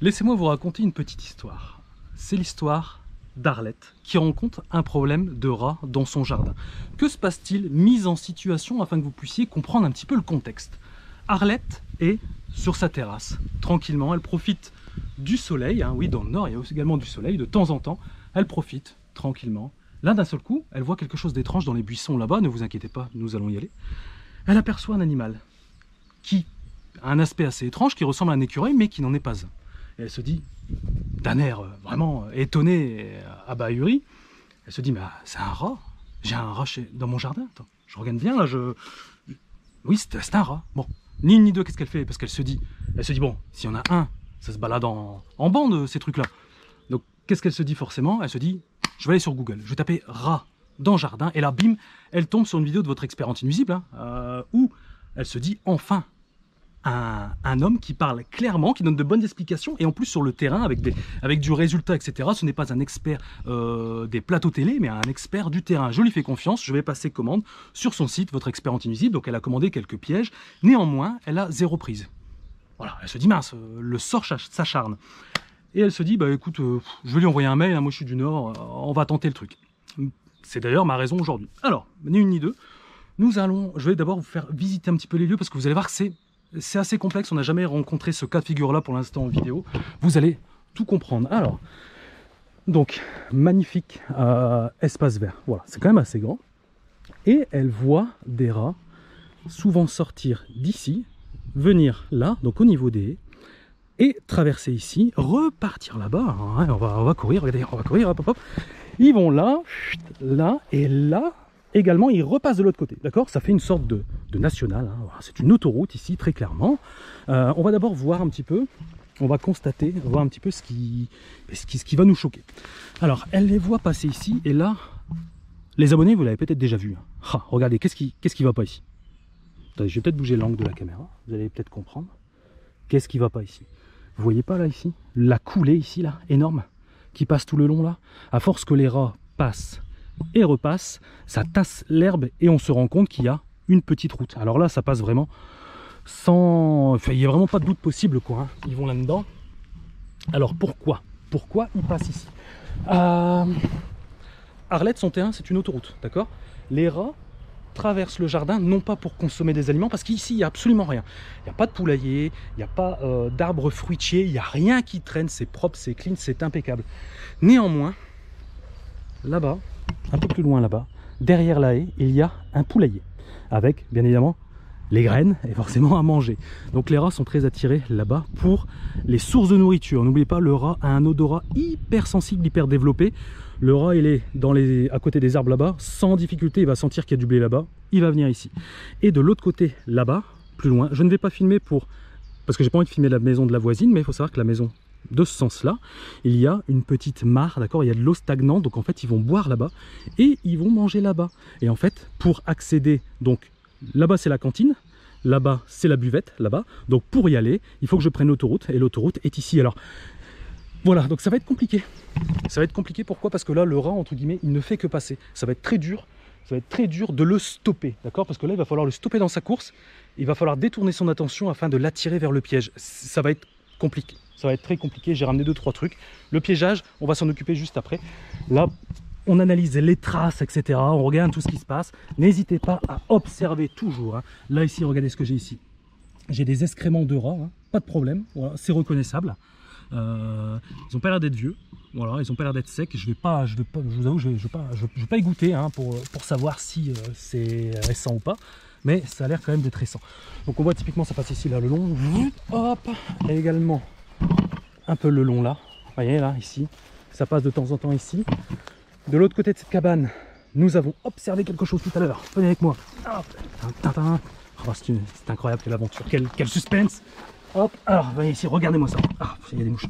Laissez-moi vous raconter une petite histoire. C'est l'histoire d'Arlette qui rencontre un problème de rat dans son jardin. Que se passe-t-il? Mise en situation afin que vous puissiez comprendre un petit peu le contexte. Arlette est sur sa terrasse, tranquillement, elle profite du soleil, hein, oui dans le nord il y a également du soleil, de temps en temps, elle profite tranquillement. Là d'un seul coup, elle voit quelque chose d'étrange dans les buissons là-bas, ne vous inquiétez pas, nous allons y aller. Elle aperçoit un animal qui a un aspect assez étrange, qui ressemble à un écureuil mais qui n'en est pas un. Et elle se dit, d'un air vraiment étonné et abahuri, elle se dit, mais c'est un rat, j'ai un rat dans mon jardin, attends, je regarde bien là, oui c'est un rat. Bon, ni une ni deux, qu'est-ce qu'elle fait? Parce qu'elle se dit, bon, s'il y en a un, ça se balade en bande ces trucs là. Donc qu'est-ce qu'elle se dit forcément? Elle se dit, je vais aller sur Google, je vais taper rat dans jardin, et là bim, elle tombe sur une vidéo de votre expert anti-nuisible, hein, où elle se dit, enfin, un homme qui parle clairement, qui donne de bonnes explications, et en plus sur le terrain avec du résultat, etc. Ce n'est pas un expert des plateaux télé, mais un expert du terrain. Je lui fais confiance, je vais passer commande sur son site, votre expert anti-nuisible. Donc elle a commandé quelques pièges, néanmoins elle a 0 prise. Voilà, elle se dit mince, le sort s'acharne. Et elle se dit, bah écoute, je vais lui envoyer un mail, hein, moi je suis du Nord, on va tenter le truc. C'est d'ailleurs ma raison aujourd'hui. Alors, ni une ni deux, je vais d'abord vous faire visiter un petit peu les lieux, parce que vous allez voir que c'est assez complexe, on n'a jamais rencontré ce cas de figure-là pour l'instant en vidéo. Vous allez tout comprendre. Alors, donc, magnifique espace vert. Voilà, c'est quand même assez grand. Et elle voit des rats souvent sortir d'ici, venir là, donc au niveau des haies, et traverser ici, repartir là-bas. Hein, on va courir, regardez, on va courir, hop, hop, hop. Ils vont là, là, et là. Également, ils repassent de l'autre côté, d'accord? Ça fait une sorte de nationale, hein. C'est une autoroute ici, très clairement. On va d'abord voir un petit peu, on va constater, voir un petit peu ce qui va nous choquer. Alors, elle les voit passer ici, et là, les abonnés, vous l'avez peut-être déjà vu. Hein. Ah, regardez, qu'est-ce qui va pas ici? Attendez, je vais peut-être bouger l'angle de la caméra, vous allez peut-être comprendre. Qu'est-ce qui va pas ici? Vous voyez pas là, ici? La coulée ici, là, énorme, qui passe tout le long, là. À force que les rats passent et repasse, ça tasse l'herbe et on se rend compte qu'il y a une petite route. Alors là, ça passe vraiment sans... Enfin, il n'y a vraiment pas de doute possible, quoi. Hein. Ils vont là-dedans. Alors pourquoi ils passent ici? Arlette, son terrain, c'est une autoroute, d'accord? Les rats traversent le jardin, non pas pour consommer des aliments, parce qu'ici, il n'y a absolument rien. Il n'y a pas de poulailler, il n'y a pas d'arbres fruitiers, il n'y a rien qui traîne, c'est propre, c'est clean, c'est impeccable. Néanmoins, là-bas, un peu plus loin là-bas, derrière la haie, il y a un poulailler avec bien évidemment les graines et forcément à manger. Donc les rats sont très attirés là-bas pour les sources de nourriture. N'oubliez pas, le rat a un odorat hyper sensible, hyper développé. Le rat, il est à côté des arbres là-bas, sans difficulté, il va sentir qu'il y a du blé là-bas, il va venir ici. Et de l'autre côté là-bas, plus loin, je ne vais pas filmer parce que j'ai pas envie de filmer la maison de la voisine, mais il faut savoir que la maison, de ce sens-là, il y a une petite mare, d'accord, il y a de l'eau stagnante, donc en fait ils vont boire là-bas et ils vont manger là-bas. Et en fait, pour accéder, donc là-bas c'est la cantine, là-bas c'est la buvette, là-bas, donc pour y aller, il faut que je prenne l'autoroute, et l'autoroute est ici. Alors voilà, donc ça va être compliqué. Ça va être compliqué, pourquoi? Parce que là, le rat, entre guillemets, il ne fait que passer. Ça va être très dur de le stopper, d'accord? Parce que là, il va falloir le stopper dans sa course, il va falloir détourner son attention afin de l'attirer vers le piège. Ça va être compliqué. Ça va être très compliqué, j'ai ramené 2-3 trucs. Le piégeage, on va s'en occuper juste après. Là, on analyse les traces, etc. On regarde tout ce qui se passe. N'hésitez pas à observer toujours. Hein. Là, ici, regardez ce que j'ai ici. J'ai des excréments de rats, hein. Pas de problème, voilà, c'est reconnaissable. Ils n'ont pas l'air d'être vieux, voilà, ils ont pas l'air d'être secs. Je vous avoue, je vais pas y goûter hein, pour savoir si c'est récent ou pas. Mais ça a l'air quand même d'être récent. Donc on voit typiquement ça passe ici là le long, hop, et également un peu le long là, vous voyez là, ici, ça passe de temps en temps ici. De l'autre côté de cette cabane, nous avons observé quelque chose tout à l'heure, venez avec moi. Hop, oh, c'est incroyable, quelle aventure, quel suspense. Hop, alors, voyez ici, regardez-moi ça. Ah, il y a des mouches.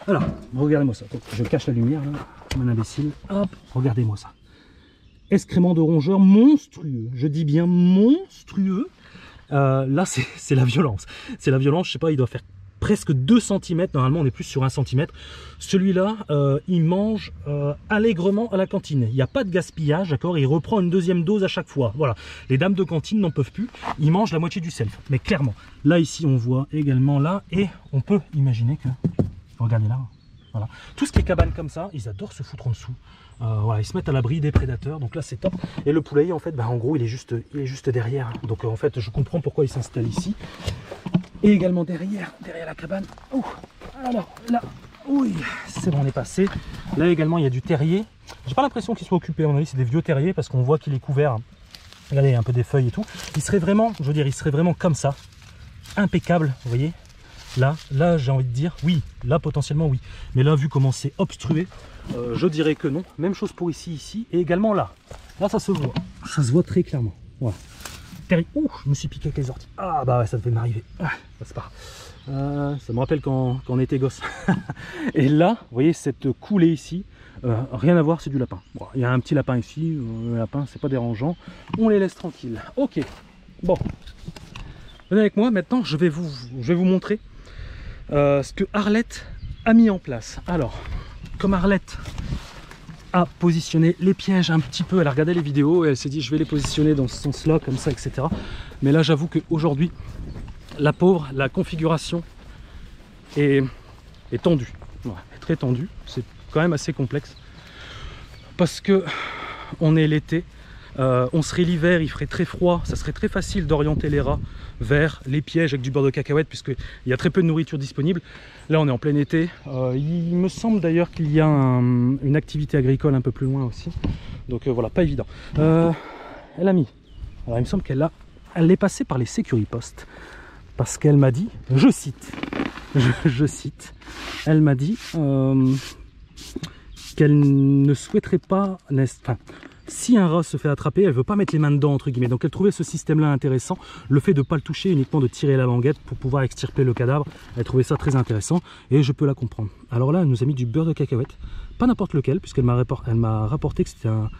Alors, regardez-moi ça. Donc, je cache la lumière là, comme un imbécile. Hop, regardez-moi ça. Excréments de rongeurs monstrueux, je dis bien monstrueux. Là, c'est la violence. C'est la violence, je sais pas, il doit faire presque 2 cm, normalement on est plus sur 1 cm. Celui-là, il mange allègrement à la cantine. Il n'y a pas de gaspillage, d'accord? Il reprend une deuxième dose à chaque fois. Voilà, les dames de cantine n'en peuvent plus, ils mangent la moitié du self. Mais clairement, là ici on voit également là, et on peut imaginer que, regardez là, voilà. Tout ce qui est cabane comme ça, ils adorent se foutre en dessous. Voilà, ils se mettent à l'abri des prédateurs, donc là c'est top. Et le poulailler en fait, en gros il est juste derrière. Donc en fait je comprends pourquoi il s'installe ici. Et également derrière la cabane. Oh, alors là, oui, c'est bon, on est passé. Là également il y a du terrier. J'ai pas l'impression qu'il soit occupé, à mon avis c'est des vieux terriers parce qu'on voit qu'il est couvert. Regardez, il y a un peu des feuilles et tout. Il serait vraiment, je veux dire, il serait vraiment comme ça, impeccable, vous voyez. Là j'ai envie de dire oui, là potentiellement oui, mais là vu comment c'est obstrué, je dirais que non. Même chose pour ici et également là ça se voit très clairement. Voilà. Ouh, je me suis piqué avec les orties. Ah bah ouais, ça devait m'arriver. C'est pas grave. Ça me rappelle quand on était gosse. Et là, vous voyez cette coulée ici, rien à voir, c'est du lapin. Bon, il y a un petit lapin ici, le lapin c'est pas dérangeant, on les laisse tranquilles. Ok, bon, venez avec moi maintenant, je vais vous montrer ce que Arlette a mis en place. Alors, comme Arlette a positionné les pièges un petit peu, elle a regardé les vidéos et elle s'est dit je vais les positionner dans ce sens là, comme ça, etc. Mais là j'avoue qu'aujourd'hui, la pauvre, la configuration est tendue, ouais, très tendue, c'est quand même assez complexe parce que on est l'été, on serait l'hiver, il ferait très froid, ça serait très facile d'orienter les rats vers les pièges avec du beurre de cacahuète puisqu'il y a très peu de nourriture disponible. Là on est en plein été, il me semble d'ailleurs qu'il y a une activité agricole un peu plus loin aussi, donc voilà, pas évident. Elle a mis, alors il me semble elle est passée par les Securipost parce qu'elle m'a dit, je cite, elle m'a dit qu'elle ne souhaiterait pas, enfin, si un rat se fait attraper, elle ne veut pas mettre les mains dedans, entre guillemets. Donc elle trouvait ce système-là intéressant. Le fait de ne pas le toucher, uniquement de tirer la languette pour pouvoir extirper le cadavre. Elle trouvait ça très intéressant et je peux la comprendre. Alors là, elle nous a mis du beurre de cacahuète. Pas n'importe lequel, puisqu'elle m'a rapporté que c'était un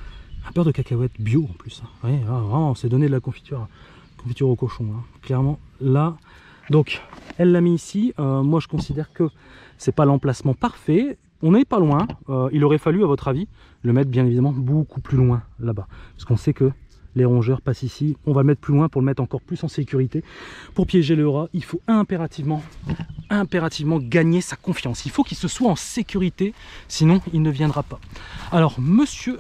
beurre de cacahuète bio en plus. Oui, vraiment, on s'est donné de la confiture au cochon. Hein. Clairement, là. Donc, elle l'a mis ici. Moi, je considère que c'est pas l'emplacement parfait. On n'est pas loin, il aurait fallu à votre avis le mettre bien évidemment beaucoup plus loin là-bas. Parce qu'on sait que les rongeurs passent ici, on va le mettre plus loin pour le mettre encore plus en sécurité. Pour piéger le rat, il faut impérativement gagner sa confiance. Il faut qu'il se soit en sécurité, sinon il ne viendra pas. Alors monsieur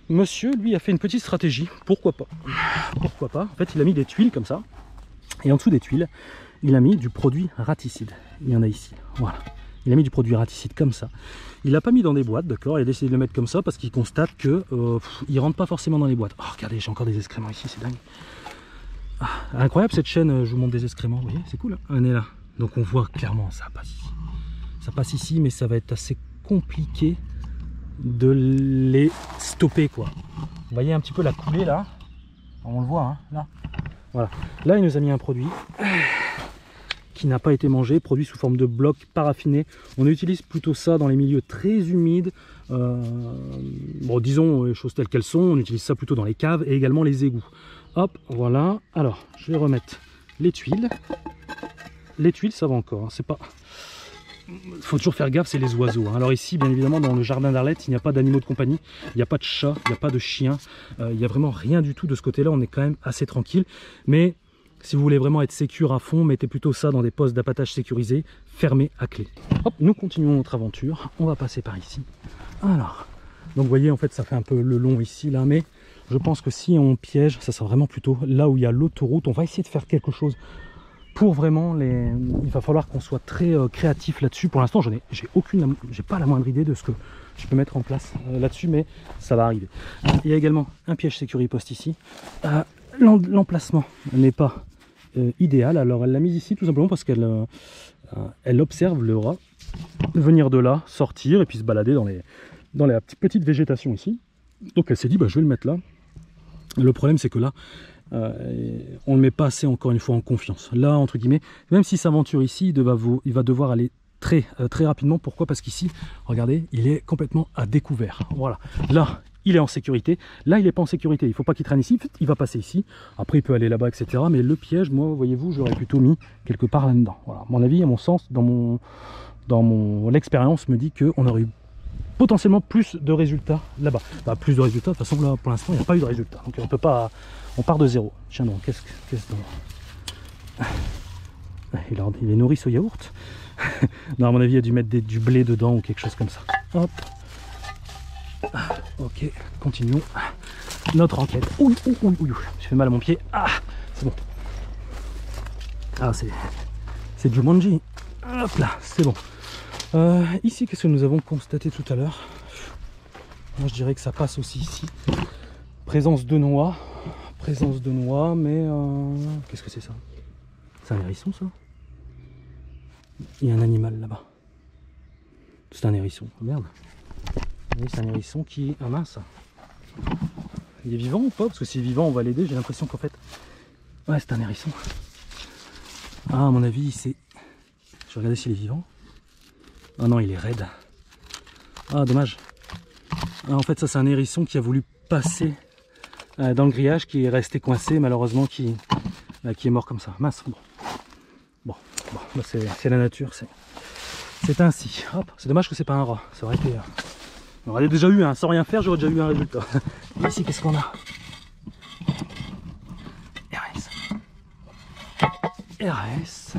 lui a fait une petite stratégie, pourquoi pas. En fait il a mis des tuiles comme ça, et en dessous des tuiles, il a mis du produit raticide. Il y en a ici, voilà. Il a mis du produit raticide comme ça. Il l'a pas mis dans des boîtes, d'accord. Il a décidé de le mettre comme ça parce qu'il constate que il rentre pas forcément dans les boîtes. Oh, regardez, j'ai encore des excréments ici, c'est dingue. Ah, incroyable cette chaîne, je vous montre des excréments, vous voyez, c'est cool. Hein, on est là. Donc on voit clairement, ça passe ici. Ça passe ici, mais ça va être assez compliqué de les stopper, quoi. Vous voyez un petit peu la coulée là. On le voit, hein, là. Voilà. Là, il nous a mis un produit qui n'a pas été mangé, produit sous forme de blocs paraffinés. On utilise plutôt ça dans les milieux très humides. Bon, disons les choses telles qu'elles sont, on utilise ça plutôt dans les caves et également les égouts. Hop, voilà. Alors, je vais remettre les tuiles. Les tuiles, ça va encore. Hein. C'est pas... faut toujours faire gaffe, c'est les oiseaux. Hein. Alors ici, bien évidemment, dans le jardin d'Arlette, il n'y a pas d'animaux de compagnie. Il n'y a pas de chat, il n'y a pas de chien. Il n'y a vraiment rien du tout de ce côté-là. On est quand même assez tranquille. Mais si vous voulez vraiment être sécure à fond, mettez plutôt ça dans des postes d'appâtage sécurisés, fermés à clé. Hop, nous continuons notre aventure. On va passer par ici. Alors, donc vous voyez, en fait, ça fait un peu le long ici, là, mais je pense que si on piège, ça sera vraiment plutôt là où il y a l'autoroute. On va essayer de faire quelque chose pour vraiment les... Il va falloir qu'on soit très créatif là-dessus. Pour l'instant, j'ai pas la moindre idée de ce que je peux mettre en place là-dessus, mais ça va arriver. Il y a également un piège Securipost ici. L'emplacement n'est pas idéal, alors elle l'a mise ici tout simplement parce qu'elle elle observe le rat venir de là, sortir et puis se balader dans la petite végétation ici. Donc elle s'est dit bah, je vais le mettre là. Le problème c'est que là on ne le met pas assez, encore une fois, en confiance. Là, entre guillemets, même s'il s'aventure ici, il va devoir aller très rapidement. Pourquoi? Parce qu'ici, regardez, il est complètement à découvert. Voilà, là il est en sécurité. Là, il n'est pas en sécurité, il ne faut pas qu'il traîne ici, il va passer ici. Après, il peut aller là-bas, etc. Mais le piège, moi, voyez-vous, j'aurais plutôt mis quelque part là-dedans. Voilà. À mon avis, à mon sens, l'expérience me dit qu'on aurait eu potentiellement plus de résultats là-bas. Bah, plus de résultats, de toute façon, là, pour l'instant, il n'y a pas eu de résultats. Donc, on peut pas... On part de zéro. Tiens donc, qu'est-ce donc il est nourrice au yaourt. Non, à mon avis, il a dû mettre du blé dedans ou quelque chose comme ça. Hop. Ok, continuons notre enquête. Ouh, j'ai fait mal à mon pied. Ah, c'est bon. Ah, c'est Jumanji. Hop là, c'est bon. Ici, qu'est-ce que nous avons constaté tout à l'heure? Moi, je dirais que ça passe aussi ici. Présence de noix, mais qu'est-ce que c'est ça? C'est un hérisson, ça? Il y a un animal là-bas. C'est un hérisson. Oh, merde. Oui, c'est un hérisson qui... Ah mince. Il est vivant ou pas? Parce que s'il est vivant, on va l'aider. J'ai l'impression qu'en fait... Ouais, c'est un hérisson. Ah, à mon avis, c'est... Je vais regarder s'il est vivant. Ah non, il est raide. Ah, dommage. Ah, en fait, ça, c'est un hérisson qui a voulu passer dans le grillage, qui est resté coincé, malheureusement, qui est mort comme ça. Mince. Bon, bah c'est la nature, c'est ainsi. C'est dommage que c'est pas un rat. Ça aurait été... On aurait déjà eu un, sans rien faire, j'aurais déjà eu un résultat. Ici, qu'est-ce qu'on a? RS.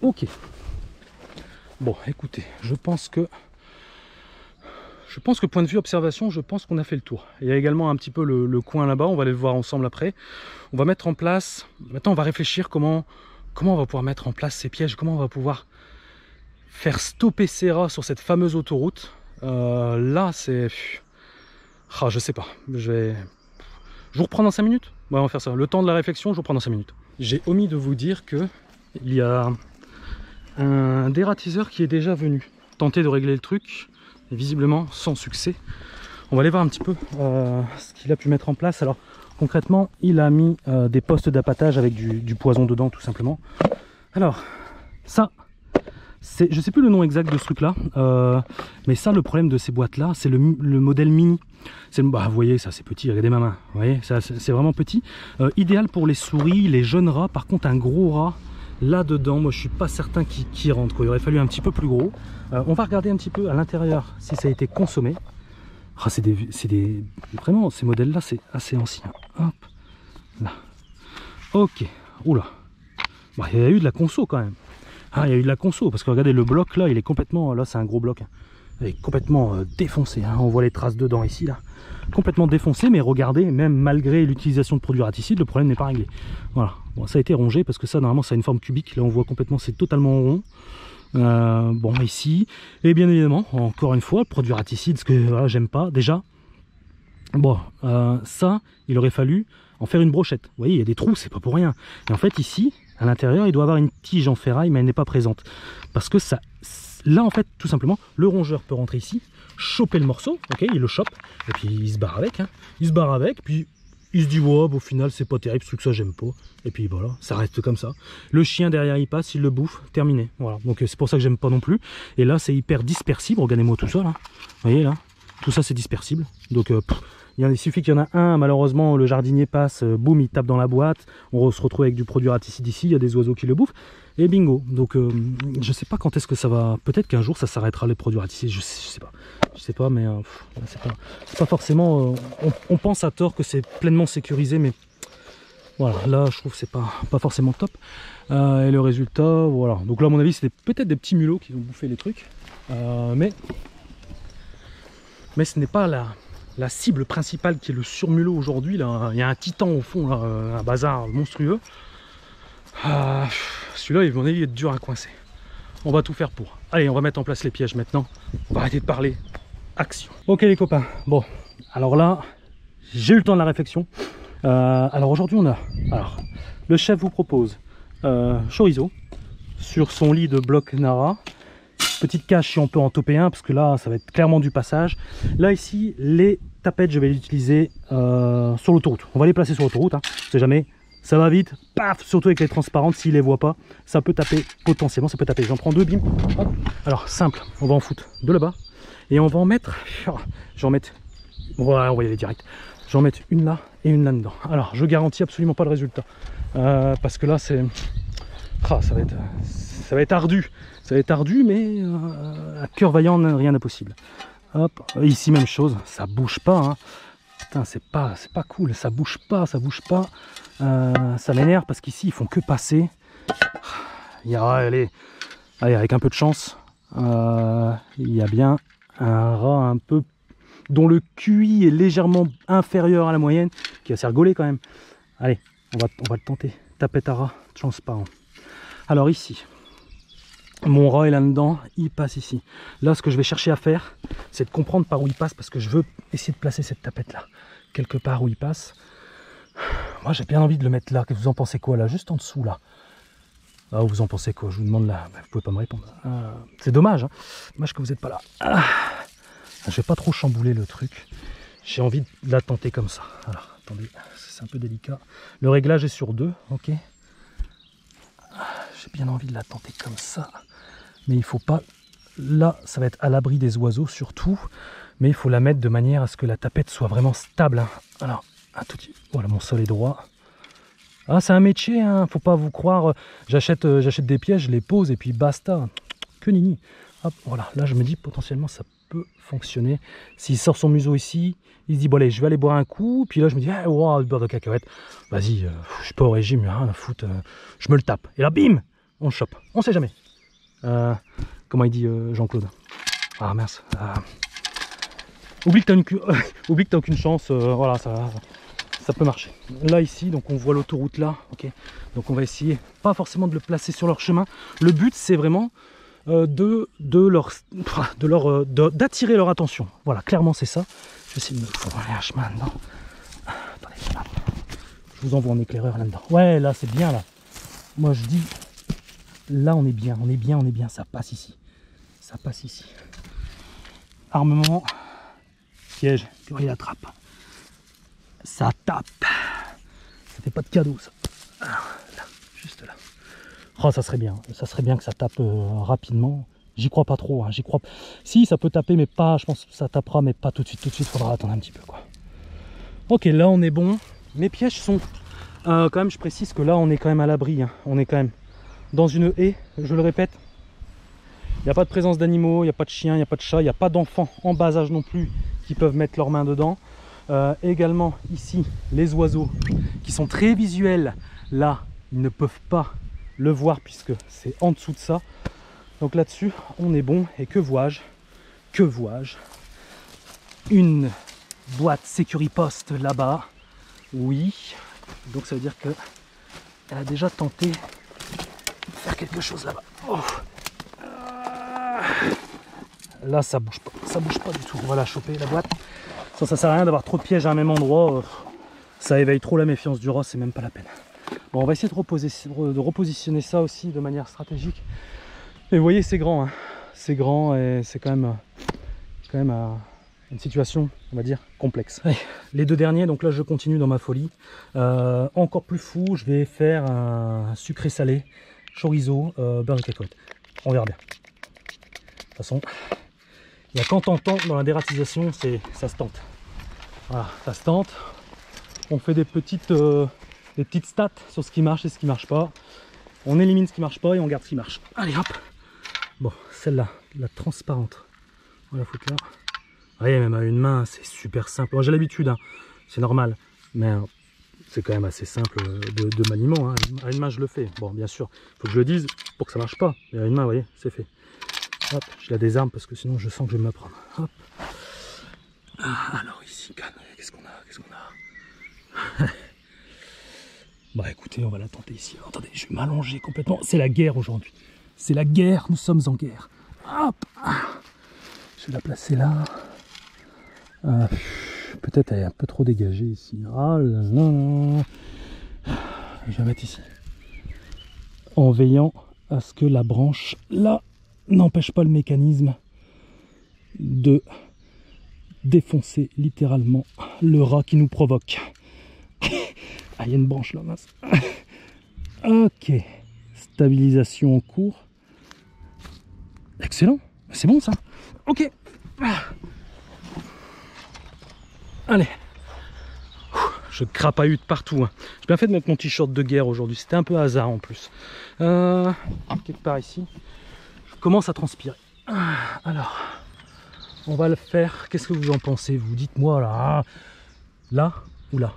Ok. Bon, écoutez, je pense que point de vue observation, je pense qu'on a fait le tour. Il y a également un petit peu le coin là-bas, on va aller le voir ensemble après. On va mettre en place, maintenant on va réfléchir comment on va pouvoir mettre en place ces pièges, comment on va pouvoir faire stopper ces rats sur cette fameuse autoroute. Là, c'est... Ah, je sais pas. Je vous reprends dans 5 minutes? Ouais, on va faire ça. Le temps de la réflexion, je vous reprends dans 5 minutes. J'ai omis de vous dire que il y a un dératiseur qui est déjà venu tenter de régler le truc, et visiblement sans succès. On va aller voir un petit peu ce qu'il a pu mettre en place. Alors, concrètement, il a mis des postes d'appâtage avec du poison dedans, tout simplement. Alors, ça... Je sais plus le nom exact de ce truc là, mais ça, le problème de ces boîtes là, c'est le modèle mini. Bah, vous voyez, ça c'est petit, regardez ma main, vous voyez, c'est vraiment petit. Idéal pour les souris, les jeunes rats. Par contre, un gros rat là dedans, moi je suis pas certain qu'il rentre, quoi. Il aurait fallu un petit peu plus gros. On va regarder un petit peu à l'intérieur si ça a été consommé. Ah, vraiment, ces modèles là, c'est assez ancien. Hop là, ok. Oula, bah, il y a eu de la conso quand même. Ah, il y a eu de la conso, parce que regardez, le bloc là, il est complètement, là c'est un gros bloc, hein. Il est complètement défoncé, hein. On voit les traces dedans ici, là, complètement défoncé, mais regardez, même malgré l'utilisation de produits raticides, le problème n'est pas réglé. Voilà, bon, ça a été rongé, parce que ça, normalement, ça a une forme cubique, là on voit complètement, c'est totalement rond. Bon, ici, et bien évidemment, encore une fois, le produit raticide, ce que voilà, j'aime pas, déjà, bon, ça, il aurait fallu en faire une brochette. Vous voyez, il y a des trous, c'est pas pour rien. Et en fait, ici, à l'intérieur, il doit avoir une tige en ferraille, mais elle n'est pas présente. Parce que ça, là, en fait, tout simplement, le rongeur peut rentrer ici, choper le morceau, ok, il le chope, et puis il se barre avec, hein. Il se barre avec, puis il se dit, ouais, au final, c'est pas terrible, ce truc, ça, j'aime pas. Et puis voilà, ça reste comme ça. Le chien derrière, il passe, il le bouffe, terminé. Voilà, donc c'est pour ça que j'aime pas non plus. Et là, c'est hyper dispersible, regardez-moi tout ça, là. Vous voyez, là, tout ça, c'est dispersible. Donc, il suffit qu'il y en a un, malheureusement le jardinier passe, boum, il tape dans la boîte, on se retrouve avec du produit raticide ici, il y a des oiseaux qui le bouffent, et bingo. Donc je sais pas quand est-ce que ça va, peut-être qu'un jour ça s'arrêtera les produits raticides, je sais pas, mais c'est pas forcément, on pense à tort que c'est pleinement sécurisé, mais voilà, là je trouve que c'est pas forcément top. Et le résultat, voilà, donc là à mon avis c'était peut-être des petits mulots qui ont bouffé les trucs, mais ce n'est pas la cible principale qui est le surmulot aujourd'hui. Là, il y a un titan au fond, là, un bazar monstrueux. Celui-là, il va être dur à coincer. On va tout faire pour. Allez, on va mettre en place les pièges maintenant. On va arrêter de parler. Action. Ok les copains. Bon, alors là, j'ai eu le temps de la réflexion. Alors aujourd'hui, on a... Alors, le chef vous propose chorizo sur son lit de bloc Nara. Petite cache si on peut en toper un, parce que là ça va être clairement du passage. Là ici, les tapettes, je vais les utiliser sur l'autoroute. On va les placer sur l'autoroute, hein. On sait jamais, ça va vite, paf, surtout avec les transparentes, s'ils les voient pas, ça peut taper potentiellement, ça peut taper. J'en prends deux, bim. Hop. Alors simple, on va en foutre de là-bas et on va en mettre, je vais en mettre Voilà, on va y aller direct. Je vais en mettre une là et une là-dedans. Alors, je garantis absolument pas le résultat. Parce que là, c'est... Ah, ça va être ardu. Ça va être ardu, mais à cœur vaillant, rien d'impossible. Hop, ici, même chose. Ça bouge pas. Hein. Putain, c'est pas cool. Ça bouge pas, ça bouge pas. Ça m'énerve parce qu'ici, ils font que passer. Il y a, allez, avec un peu de chance, il y a bien un rat un peu dont le QI est légèrement inférieur à la moyenne, qui va s'y rigoler quand même. Allez, on va le tenter. Tapette à rat, chance pas. Hein. Alors ici, mon rat est là-dedans, il passe ici. Là, ce que je vais chercher à faire, c'est de comprendre par où il passe, parce que je veux essayer de placer cette tapette-là, quelque part où il passe. Moi, j'ai bien envie de le mettre là. Vous en pensez quoi, là? Juste en dessous, là. Ah, vous en pensez quoi? Je vous demande là. Vous pouvez pas me répondre. C'est dommage, hein. Dommage que vous n'êtes pas là. Je vais pas trop chambouler le truc. J'ai envie de la tenter comme ça. Alors, attendez, c'est un peu délicat. Le réglage est sur 2, ok. J'ai bien envie de la tenter comme ça. Mais il faut pas... Là, ça va être à l'abri des oiseaux surtout. Mais il faut la mettre de manière à ce que la tapette soit vraiment stable. Hein. Alors, un tout petit... Voilà, mon sol est droit. Ah, c'est un métier, hein. Faut pas vous croire. J'achète des pièces, je les pose et puis basta. Que nini. Hop, voilà. Là, je me dis potentiellement ça peut fonctionner. S'il sort son museau ici, il se dit bon allez, je vais aller boire un coup. Puis là, je me dis ah, wow, le beurre de cacahuète. Vas-y, je suis pas au régime, rien à foutre. Je me le tape. Et là, bim, on le chope. On sait jamais. Comment il dit Jean-Claude? Ah mince. Oublie que t'as aucune chance. Voilà, ça peut marcher. Là ici, donc on voit l'autoroute là, ok. Donc on va essayer, pas forcément de le placer sur leur chemin. Le but c'est vraiment d'attirer leur attention. Voilà, clairement c'est ça. Je vais essayer de me faire un chemin dedans. Attendez, là. Je vous envoie en éclaireur là-dedans. Ouais, là c'est bien là. Moi je dis, là on est bien, on est bien. Ça passe ici. Ça passe ici. Armement, piège, puis il attrape. Ça tape. Ça fait pas de cadeau ça. Alors, là, juste là. Oh, ça serait bien que ça tape rapidement. J'y crois pas trop, hein. J'y crois. Si, ça peut taper, mais pas. Je pense que ça tapera, mais pas tout de suite. Tout de suite, faudra attendre un petit peu quoi. Ok, là on est bon. Mes pièges sont quand même. Je précise que là on est quand même à l'abri. Hein. On est quand même dans une haie. Je le répète. Il n'y a pas de présence d'animaux, il n'y a pas de chiens, il n'y a pas de chats, il n'y a pas d'enfants en bas âge non plus qui peuvent mettre leurs mains dedans. Également ici les oiseaux qui sont très visuels, là ils ne peuvent pas le voir puisque c'est en dessous de ça. Donc là-dessus on est bon. Et que vois-je? Une boîte Securipost là-bas. Oui, donc ça veut dire que elle a déjà tenté de faire quelque chose là-bas. Oh. Là ça bouge pas du tout. On va la choper la boîte. Ça sert à rien d'avoir trop de pièges à un même endroit. Ça éveille trop la méfiance du rat, c'est même pas la peine. Bon, on va essayer de repositionner ça aussi de manière stratégique. Et vous voyez, c'est grand. Hein. C'est grand et c'est quand même une situation, on va dire, complexe. Allez, les deux derniers, donc là je continue dans ma folie. Encore plus fou, je vais faire un sucré salé, chorizo, beurre de cacahuète. On verra bien. De toute façon, il y a quand t'entends dans la dératisation, ça se tente. Voilà, ça se tente. On fait des petites stats sur ce qui marche et ce qui marche pas. On élimine ce qui marche pas et on garde ce qui marche. Allez hop. Bon, celle-là, la transparente. On va la foutre là. Vous voyez, même à une main, c'est super simple. J'ai l'habitude, hein. C'est normal. Mais c'est quand même assez simple de maniement. Hein. À une main, je le fais. Bon, bien sûr, il faut que je le dise pour que ça marche pas. Mais à une main, vous voyez, c'est fait. Hop, je la désarme parce que sinon je sens que je vais me la prendre. Hop. Alors ici, qu'est-ce qu'on a? Bah écoutez, on va la tenter ici. Alors, attendez, je vais m'allonger complètement. C'est la guerre aujourd'hui. C'est la guerre, nous sommes en guerre. Hop. Je vais la placer là. Peut-être elle est un peu trop dégagée ici. Ah là là. Je vais la mettre ici. En veillant à ce que la branche là n'empêche pas le mécanisme de défoncer littéralement le rat qui nous provoque. Ah, il y a une branche là, mince. Ok, stabilisation en cours. Excellent, c'est bon ça. Ok. Allez. Je crapahute partout. Hein. J'ai bien fait de mettre mon t-shirt de guerre aujourd'hui. C'était un peu hasard en plus. Quelque part ici. Je commence à transpirer. Alors, on va le faire. Qu'est-ce que vous en pensez, vous? Dites-moi là. Là ou là?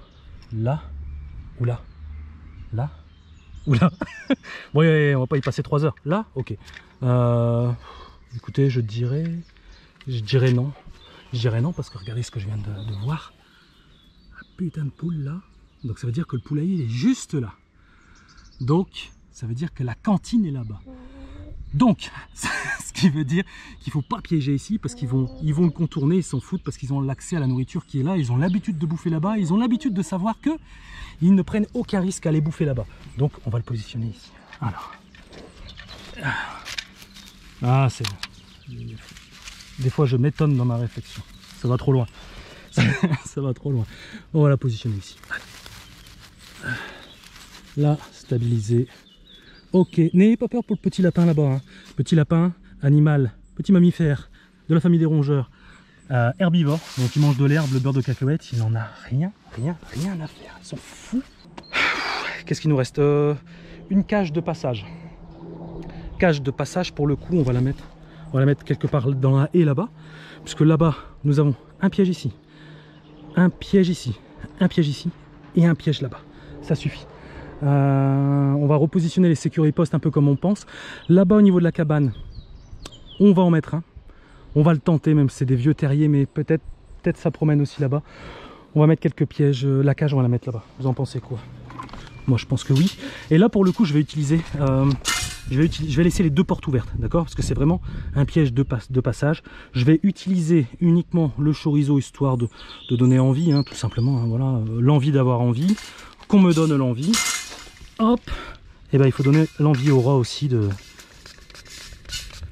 Là ou là? Là ou là? Bon, on va pas y passer 3 heures. Là? Ok. Écoutez, je dirais non. Je dirais non parce que regardez ce que je viens de voir. Un putain de poule là. Donc ça veut dire que le poulailler il est juste là. Donc ça veut dire que la cantine est là-bas. Donc, ce qui veut dire qu'il ne faut pas piéger ici parce qu'ils vont le contourner, ils s'en foutent parce qu'ils ont l'accès à la nourriture qui est là, ils ont l'habitude de bouffer là-bas, ils ont l'habitude de savoir que ils ne prennent aucun risque à aller bouffer là-bas. Donc on va le positionner ici. Alors. Ah, c'est... Des fois je m'étonne dans ma réflexion. Ça va trop loin. Ça va trop loin. On va la positionner ici. Là, stabilisé. Ok, n'ayez pas peur pour le petit lapin là-bas. Hein. Petit lapin, animal, petit mammifère de la famille des rongeurs, herbivore, donc il mange de l'herbe, le beurre de cacahuète, il n'en a rien à faire. Ils sont fous. Qu'est-ce qu'il nous reste? Une cage de passage. Cage de passage, pour le coup, on va la mettre quelque part dans la haie là-bas, puisque là-bas, nous avons un piège ici, un piège ici, un piège ici et un piège là-bas. Ça suffit. On va repositionner les sécurité postes un peu comme on pense. Là-bas au niveau de la cabane, on va en mettre un. On va le tenter, même si c'est des vieux terriers, mais peut-être ça promène aussi là-bas. On va mettre quelques pièges. La cage, on va la mettre là-bas. Vous en pensez quoi? Moi, je pense que oui. Et là, pour le coup, je vais utiliser... je vais laisser les deux portes ouvertes, d'accord? Parce que c'est vraiment un piège de passage. Je vais utiliser uniquement le chorizo, histoire de donner envie, hein, tout simplement. Hein, voilà, l'envie d'avoir envie. Qu'on me donne l'envie. Hop, et ben il faut donner l'envie au rat aussi de...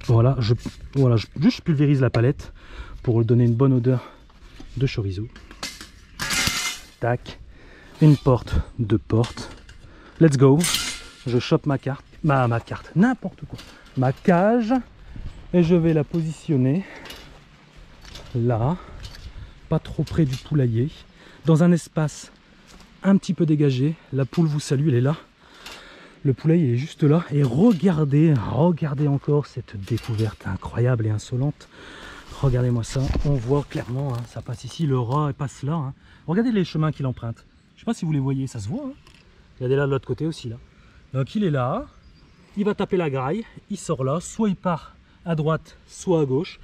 Voilà, je pulvérise la palette pour lui donner une bonne odeur de chorizo. Tac, une porte, deux portes. Let's go. Je chope ma carte, ma carte, n'importe quoi. Ma cage, et je vais la positionner là, pas trop près du poulailler, dans un espace un petit peu dégagé. La poule vous salue, elle est là. Le poulailler est juste là. Et regardez encore cette découverte incroyable et insolente. Regardez-moi ça. On voit clairement, hein, ça passe ici. Le rat passe là. Hein. Regardez les chemins qu'il emprunte. Je sais pas si vous les voyez, ça se voit. Hein. Regardez là de l'autre côté aussi. Là. Donc il est là. Il va taper la graille. Il sort là. Soit il part à droite, soit à gauche.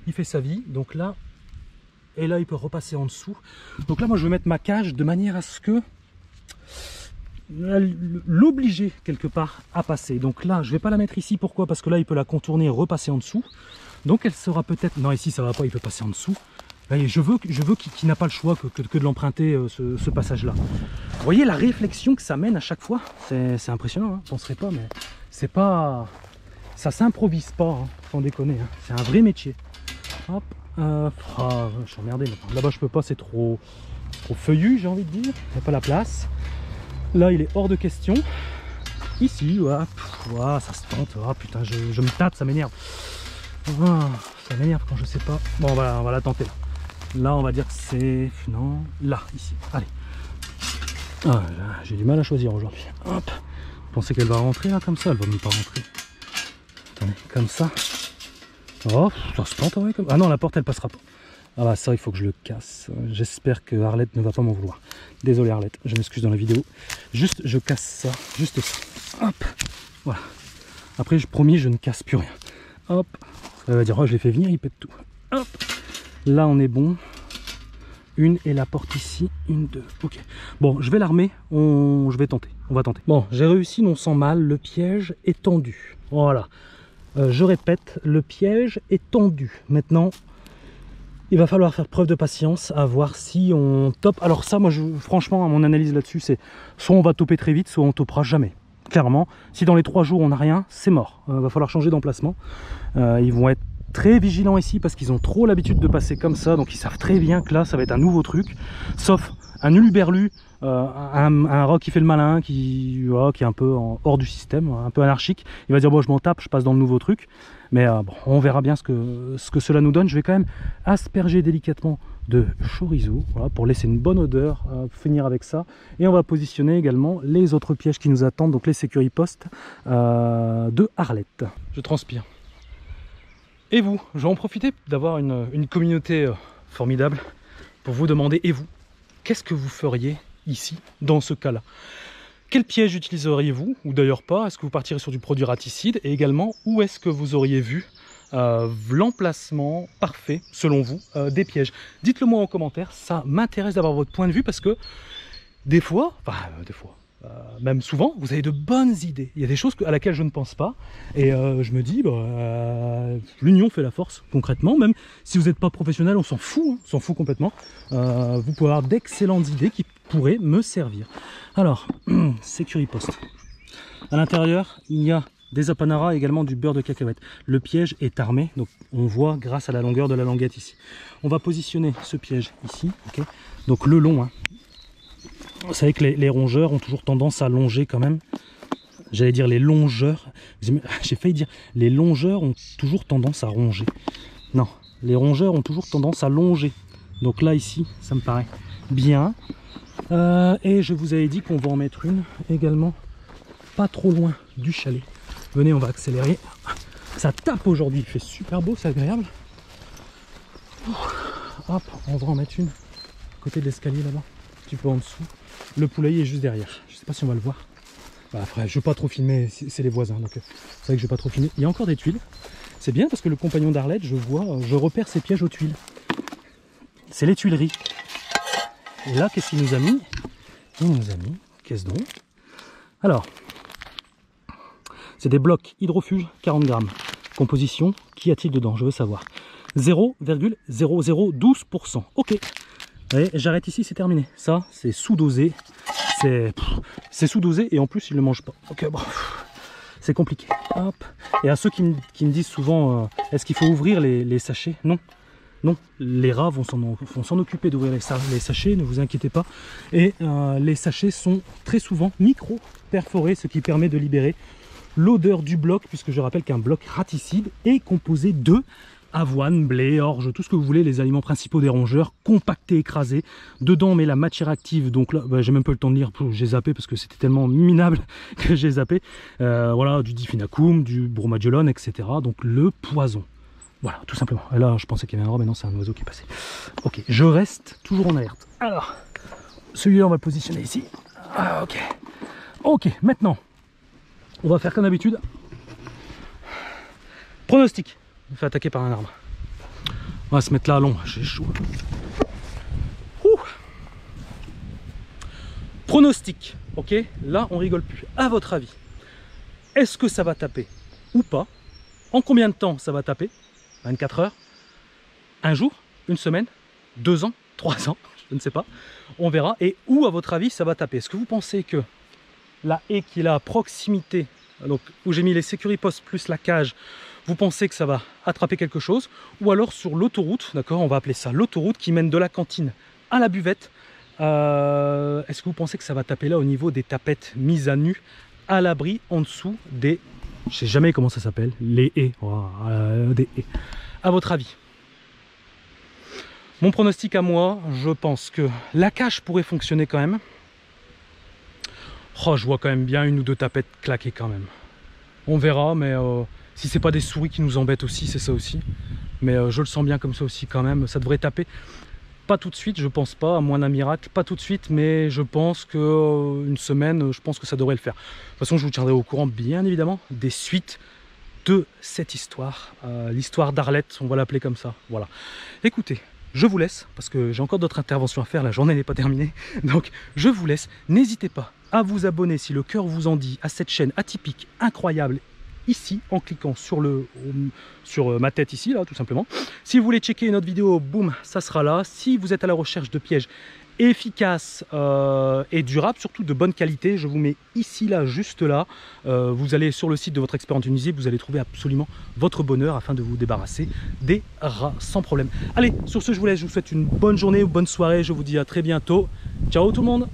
Il fait sa vie. Donc là, et là il peut repasser en dessous. Donc là moi je vais mettre ma cage de manière à ce que l'obliger quelque part à passer. Donc là je vais pas la mettre ici, pourquoi? Parce que là il peut la contourner et repasser en dessous. Donc elle sera peut-être... Non, ici ça va pas, il peut passer en dessous. Et je veux qu'il n'a pas le choix que de l'emprunter, ce passage là. Vous voyez la réflexion que ça mène à chaque fois? C'est impressionnant, hein, je ne penserais pas, mais c'est pas... Ça s'improvise pas, hein, sans déconner, hein. C'est un vrai métier. Hop. Je suis emmerdé maintenant. Là-bas je peux pas, c'est trop feuillu, j'ai envie de dire. Il n'y a pas la place. Là il est hors de question. Ici, ouais, ça se tente. Oh, putain, je me tâte, ça m'énerve. Ça m'énerve quand je sais pas. Bon, on va la tenter là. Là on va dire que c'est... Non, là, ici. Allez. Ah, j'ai du mal à choisir aujourd'hui. Hop. Vous pensez qu'elle va rentrer là comme ça? Elle va même pas rentrer. Attendez, comme ça. Oh, ça se tente, ouais, comme... Ah non, la porte elle passera pas. Ah bah ça il faut que je le casse. J'espère que Arlette ne va pas m'en vouloir. Désolé Arlette, je m'excuse dans la vidéo. Juste je casse ça, juste ça. Hop, voilà. Après je promis je ne casse plus rien. Hop, elle va dire oh je l'ai fait venir, il pète tout. Hop, là on est bon. Une et la porte ici, une, deux. Ok. Bon, je vais l'armer, je vais tenter, on va tenter. Bon, j'ai réussi non sans mal, le piège est tendu. Voilà. Je répète, le piège est tendu. Maintenant, il va falloir faire preuve de patience à voir si on tope. Alors ça, moi, franchement, mon analyse là-dessus, c'est soit on va toper très vite, soit on topera jamais. Clairement, si dans les 3 jours on n'a rien, c'est mort. Va falloir changer d'emplacement. Ils vont être très vigilants ici parce qu'ils ont trop l'habitude de passer comme ça. Donc ils savent très bien que là, ça va être un nouveau truc. Sauf un uluberlu, un rat qui fait le malin, voilà, qui est un peu hors du système, un peu anarchique. Il va dire bon, je m'en tape, je passe dans le nouveau truc. Mais bon, on verra bien ce que cela nous donne. Je vais quand même asperger délicatement de chorizo, voilà, pour laisser une bonne odeur, finir avec ça. Et on va positionner également les autres pièges qui nous attendent, donc les sécuripostes de Arlette. Je transpire. Et vous, je vais en profiter d'avoir une communauté formidable pour vous demander, et vous, qu'est-ce que vous feriez ici, dans ce cas-là? Quel piège utiliseriez-vous, ou d'ailleurs pas? Est-ce que vous partirez sur du produit raticide? Et également, où est-ce que vous auriez vu l'emplacement parfait, selon vous, des pièges? Dites-le moi en commentaire, ça m'intéresse d'avoir votre point de vue, parce que des fois, même souvent, vous avez de bonnes idées. Il y a des choses à laquelle je ne pense pas, et je me dis, l'union fait la force, concrètement. Même si vous n'êtes pas professionnel, on s'en fout, hein, on s'en fout complètement. Vous pouvez avoir d'excellentes idées qui pourraient me servir. Alors, sécuriposte. À l'intérieur, il y a des apanaras et également du beurre de cacahuète. Le piège est armé, donc on voit grâce à la longueur de la languette ici. On va positionner ce piège ici, okay. Donc le long, hein. Vous savez que les rongeurs ont toujours tendance à longer quand même. J'allais dire les longeurs. J'ai failli dire les longeurs ont toujours tendance à ronger. Non, les rongeurs ont toujours tendance à longer. Donc là, ici, ça me paraît bien. Et je vous avais dit qu'on va en mettre une également pas trop loin du chalet. Venez, on va accélérer. Ça tape aujourd'hui, il fait super beau, c'est agréable. Hop, on va en mettre une à côté de l'escalier là-bas, un petit peu en dessous. Le poulailler est juste derrière. Je sais pas si on va le voir. Bah, après, je ne vais pas trop filmer, c'est les voisins, donc c'est vrai que je vais pas trop filmer. Il y a encore des tuiles. C'est bien parce que le compagnon d'Arlette, je repère ses pièges aux tuiles. C'est les tuileries. Et là, qu'est-ce qu'il nous a mis? Il nous a mis, qu'est-ce donc? Alors, c'est des blocs hydrofuge 40 grammes. Composition, qu'y a-t-il dedans? Je veux savoir. 0,0012%. Ok. Allez, j'arrête ici, c'est terminé. Ça, c'est sous-dosé. C'est sous-dosé et en plus, il ne le mange pas. Ok, bon, c'est compliqué. Hop. Et à ceux qui me disent souvent, est-ce qu'il faut ouvrir les sachets? Non. Non, les rats vont s'en occuper d'ouvrir les sachets, ne vous inquiétez pas. Et les sachets sont très souvent micro-perforés, ce qui permet de libérer l'odeur du bloc, puisque je rappelle qu'un bloc raticide est composé de avoine, blé, orge, tout ce que vous voulez, les aliments principaux des rongeurs, compactés, écrasés. Dedans, on met la matière active, donc là, j'ai même pas eu le temps de lire, j'ai zappé parce que c'était tellement minable que j'ai zappé. Voilà, du diphenacum, du bromadiolone, etc. Donc le poison. Voilà, tout simplement. Et là, je pensais qu'il y avait un rat, mais non, c'est un oiseau qui est passé. Ok, je reste toujours en alerte. Alors, celui-là, on va le positionner ici. Ah, ok. Ok, maintenant, on va faire comme d'habitude. Pronostic. On fait attaquer par un arbre. On va se mettre là à l'ombre, j'ai chaud. Pronostic, ok. Là, on rigole plus. À votre avis, est-ce que ça va taper ou pas? En combien de temps ça va taper? 24 heures? Un jour? Une semaine? 2 ans? 3 ans? Je ne sais pas. On verra. Et où, à votre avis, ça va taper? Est-ce que vous pensez que la haie qui est là à proximité, donc où j'ai mis les sécuripostes plus la cage, vous pensez que ça va attraper quelque chose? Ou alors sur l'autoroute, d'accord, on va appeler ça l'autoroute qui mène de la cantine à la buvette, est-ce que vous pensez que ça va taper là au niveau des tapettes mises à nu, à l'abri, en dessous des... Je sais jamais comment ça s'appelle, les haies, des haies. À votre avis? Mon pronostic à moi, je pense que la cage pourrait fonctionner quand même. Oh, je vois quand même bien 1 ou 2 tapettes claquer quand même. On verra, mais si c'est pas des souris qui nous embêtent aussi, c'est ça aussi. Mais je le sens bien comme ça aussi quand même. Ça devrait taper. Pas tout de suite, je pense pas, à moins d'un miracle. Pas tout de suite, mais je pense qu'une semaine, je pense que ça devrait le faire. De toute façon, je vous tiendrai au courant, bien évidemment, des suites de cette histoire. L'histoire d'Arlette, on va l'appeler comme ça. Voilà. Écoutez, je vous laisse, parce que j'ai encore d'autres interventions à faire, la journée n'est pas terminée. Donc, je vous laisse. N'hésitez pas à vous abonner, si le cœur vous en dit, à cette chaîne atypique, incroyable, ici en cliquant sur ma tête ici, là, tout simplement. Si vous voulez checker une autre vidéo, boum, ça sera là. Si vous êtes à la recherche de pièges efficaces et durables, surtout de bonne qualité, je vous mets ici, là, juste là. Vous allez sur le site de votre expert en Tunisie, vous allez trouver absolument votre bonheur afin de vous débarrasser des rats sans problème. Allez, sur ce, je vous laisse, je vous souhaite une bonne journée ou bonne soirée, je vous dis à très bientôt. Ciao tout le monde!